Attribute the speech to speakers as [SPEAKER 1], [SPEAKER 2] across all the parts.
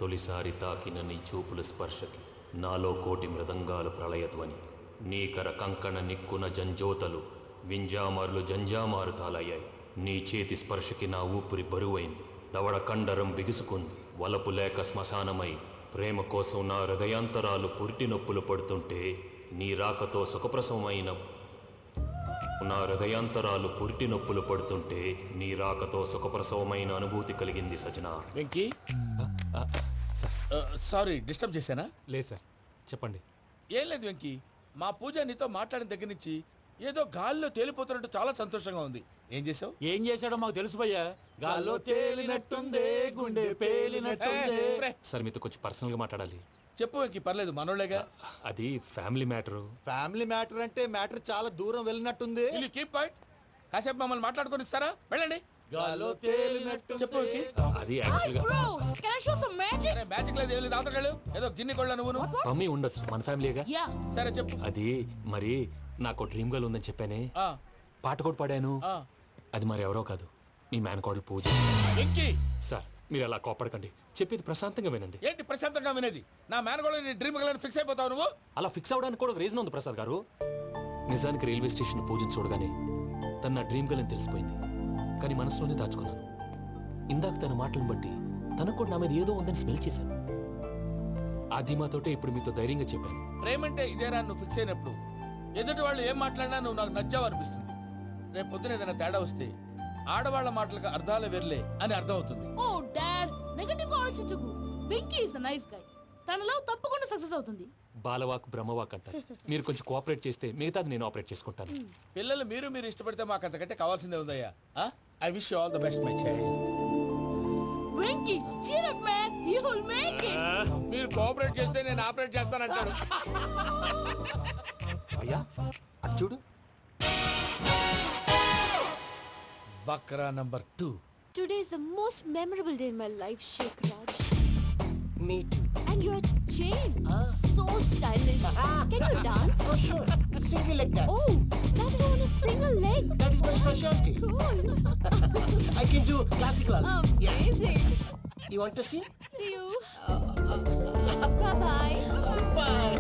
[SPEAKER 1] తొలిసారి తాకిన నీ చూపుల స్పర్శకి నాలో కోటి మృదంగాలు ప్రళయధ్వని. నీకర కంకణ నిక్కున జంజోతలు వింజామారులు జంజామారు తాలయ్యాయి. నీ చేతి స్పర్శకి నా ఊపిరి బరువైంది. దవడ కండరం బిగుసుకుంది. వలపు లేక శ్మశానమై ప్రేమ కోసం నా హృదయాంతరాలు పురిటి నొప్పులు పడుతుంటే నీ రాకతో సుఖప్రసవమైన నా హృదయాంతరాలు పురిటి నొప్పులు పడుతుంటే నీ రాకతో సుఖప్రసవమైన అనుభూతి కలిగింది సజనా.
[SPEAKER 2] వెంకీ సారీ డిస్టర్బ్ చేశానా?
[SPEAKER 1] లేదు సార్, చెప్పండి.
[SPEAKER 2] ఏం లేదు వెంకీ, మా పూజ నీతో మాట్లాడిన దగ్గర నుంచి ఏదో గాల్లో తేలిపోతున్నట్టు చాలా సంతోషంగా ఉంది. ఏం చేసావు?
[SPEAKER 3] ఏం చేశాడో మాకు తెలుసు భయ్యా. గాల్లో తేలినట్టుందే, గుండె పేలినట్టుందే.
[SPEAKER 1] సార్ మీతో కొంచెం పర్సనల్గా మాట్లాడాలి.
[SPEAKER 2] చెప్పు వెంకీ, పర్లేదు, మనోళ్ళేగా.
[SPEAKER 1] అది ఫ్యామిలీ మ్యాటరు.
[SPEAKER 3] ఫ్యామిలీ మ్యాటర్ అంటే మ్యాటర్ చాలా దూరం వెళ్ళినట్టుంది.
[SPEAKER 2] Keep point. కాసేపు మమ్మల్ని మాట్లాడుకొని ఇస్తారా? వెళ్ళండి.
[SPEAKER 3] గాల్లో తేలినట్టు
[SPEAKER 2] చెప్పు వెంకీ.
[SPEAKER 1] అది యాక్చువల్గా
[SPEAKER 2] మ్యాజిక్ లేదు, ఏం లేదు, ఆతడాడు ఏదో గిన్నె కొళ్ళ నువ్వు.
[SPEAKER 1] మమ్మీ ఉండొచ్చు, మన ఫ్యామిలీగా.
[SPEAKER 2] సరే చెప్పు.
[SPEAKER 1] అది మరి నాకు డ్రీమ్ గర్ల్ ఉందని చెప్పానే, పాట కూడా పాడాను. అది మరి ఎవరో కాదు, మీ మేనకోడలు పూజ.
[SPEAKER 2] వెంకీ
[SPEAKER 1] సార్ మీరు అలా కోపడకండి, చెప్పేది ప్రశాంతంగా వినండి.
[SPEAKER 2] ఏంటి ప్రశాంతంగా వినేది? నా మేనకోడలు నీ డ్రీమ్ గర్ల్ ఫిక్స్ అయిపోతావు నువ్వు.
[SPEAKER 1] అలా ఫిక్స్ అవడానికి కూడా ఒక రీజన్ ఉంది ప్రసాద్ గారు. నిజానికి రైల్వే స్టేషన్ పూజను చూడగానే తన నా డ్రీమ్ గర్ల్ అని తెలిసిపోయింది. కానీ మనసులోనే దాచుకున్నాను. ఇందాక తన మాటలను బట్టి తనకు కూడా నా మీద ఏదో ఉందని స్మెల్ చేశాను. ఆ ధీమాతోటే ఇప్పుడు మీతో ధైర్యంగా చెప్పాను.
[SPEAKER 2] ప్రేమంటే ఇదేరా నువ్వు ఫిక్స్ అయినప్పుడు ఎదుటి వాళ్ళు ఏం మాట్లాడినా నువ్వు నాకు నచ్చావు అనిపిస్తుంది. రేపు పొద్దున ఏదైనా తేడా వస్తే ఆడవాళ్ల మాటలకు అర్థాలు వెర్లే అని అర్థం అవుతుంది.
[SPEAKER 4] ఓ డాడ్, నెగటివ్ ఆలోచించకు. Venky is a nice guy. తన లవ్ తప్పకుండా సక్సెస్ అవుతుంది.
[SPEAKER 1] బాలవాక్ బ్రహ్మవాక్ అంటారు. మీరు కొంచెం కోఆపరేట్ చేస్తే మిగతాది నేను ఆపరేట్ చేసుకుంటాను.
[SPEAKER 2] పిల్లలు మీరు ఇష్టపడితే మాకు అంతకంటే కావాల్సిందే ఉందయ్యా. I wish you all the best my child.
[SPEAKER 4] Venky cheer up man, you will make it.
[SPEAKER 2] మీరు కోఆపరేట్ చేస్తే నేను ఆపరేట్ చేస్తానంటాడు.
[SPEAKER 3] అయ్యా అది చూడు.
[SPEAKER 2] Bakra number 2.
[SPEAKER 5] Today is the most memorable day in my life, Sheikh Raj.
[SPEAKER 6] Me too.
[SPEAKER 5] And your chain, so stylish. Can you dance?
[SPEAKER 6] Oh, sure. Single leg dance.
[SPEAKER 5] Oh, that is on a single leg.
[SPEAKER 6] That is my specialty.
[SPEAKER 5] Cool.
[SPEAKER 6] I can do classical also.
[SPEAKER 5] Amazing.
[SPEAKER 6] You want to see?
[SPEAKER 5] See you. Bye-bye.
[SPEAKER 6] Bye.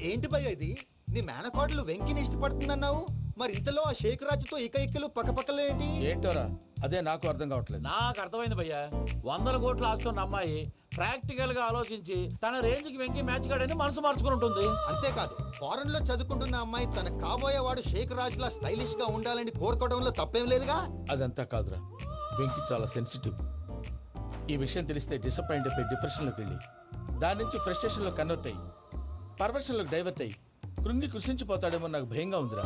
[SPEAKER 3] ఏంటి భయ్య ఇది? నీ మేనకోడలు వెంకిని ఇష్టపడుతుందన్నావు, మరి ఇంతలో ఆ షేక్ రాజుతో ఇకలు పక్కపక్కలు ఏంటి?
[SPEAKER 2] ఏంటోరా అదే నాకు అర్థం కావట్లేదు.
[SPEAKER 3] నాకు అర్థమైంది భయ్యా. 100 కోట్లు ఆస్తున్న అమ్మాయి ప్రాక్టికల్ గా ఆలోచించి తన రేంజ్ కి వెంకి మ్యాచ్ కాడని మనసు మార్చుకుని ఉంటుంది. అంతేకాదు, ఫారెన్ లో చదువుకుంటున్న అమ్మాయి తన కాబోయేవాడు షేక్ రాజ్ లా స్టైలిష్ గా ఉండాలని కోరుకోవడంలో తప్పేం లేదుగా.
[SPEAKER 2] అదంతా కాదురా, వెంకి చాలా సెన్సిటివ్. ఈ విషయం తెలిస్తే డిసప్పాయింట్ అయిపోయి డిప్రెషన్ లోకి వెళ్ళి దాని నుంచి ఫ్రస్ట్రేషన్ లో కన్వర్ట్ అయ్యి పర్వర్షన్ లోకి డైవర్ట్ అయ్యి కృంగి కృషించిపోతాడేమో నాకు భయంగా ఉందిరా.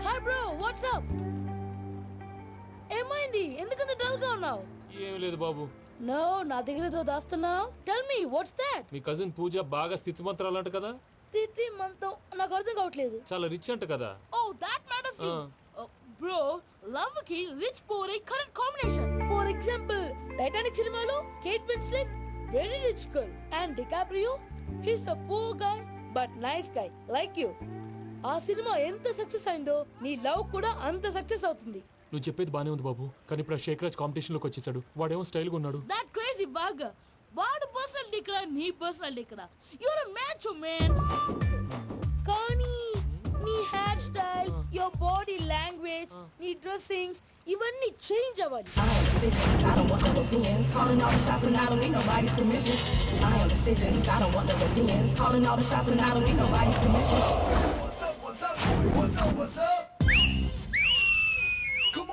[SPEAKER 4] Hi bro, what's up? ఏమైంది? ఎందుకంత డల్ గా ఉన్నావు?
[SPEAKER 1] ఏమీ లేదు బాబు.
[SPEAKER 4] నో, నా దగ్గర ఏదో దాస్తున్నావు. Tell me what's that?
[SPEAKER 1] మీ కజిన్ పూజ బాగా స్థితి మంత్రాలు అంట కదా.
[SPEAKER 4] స్థితి మంతం నాకు అర్థం కావట్లేదు.
[SPEAKER 1] చాలా రిచ్ అంట కదా.
[SPEAKER 4] Oh that matters you. Bro, love కి rich poor a correct combination. For example Titanic సినిమాలో Kate Winslet very rich girl and DiCaprio he's a poor guy but nice guy like you. ఆ సినిమా ఎంత success అయిందో నీ love కూడా అంత success అవుతుంది.
[SPEAKER 1] నువ్వు చెప్పేది బానే ఉంది బాబు, కానీ ఇప్పుడు షేక్ రాజ్ కాంపిటీషన్ లోకి వచ్చేసాడు. వాడేమో స్టైల్ గా ఉన్నాడు.
[SPEAKER 4] That crazy bag. వాడు పర్సనల్ ఇక్కడ, నీ పర్సనల్ ఇక్కడ. You are a match man. కానీ నీ hair style, your body language, నీ డ్రెస్సింగ్స్ ఇవన్నీ చేంజ్ అవ్వాలి.
[SPEAKER 7] I am decision, I don't want no opinions. Calling all the shots and I don't need nobody's permission. I am decision, I don't want no opinions. Calling all the shots and I don't need nobody's permission.
[SPEAKER 8] What's up, boy? What's up?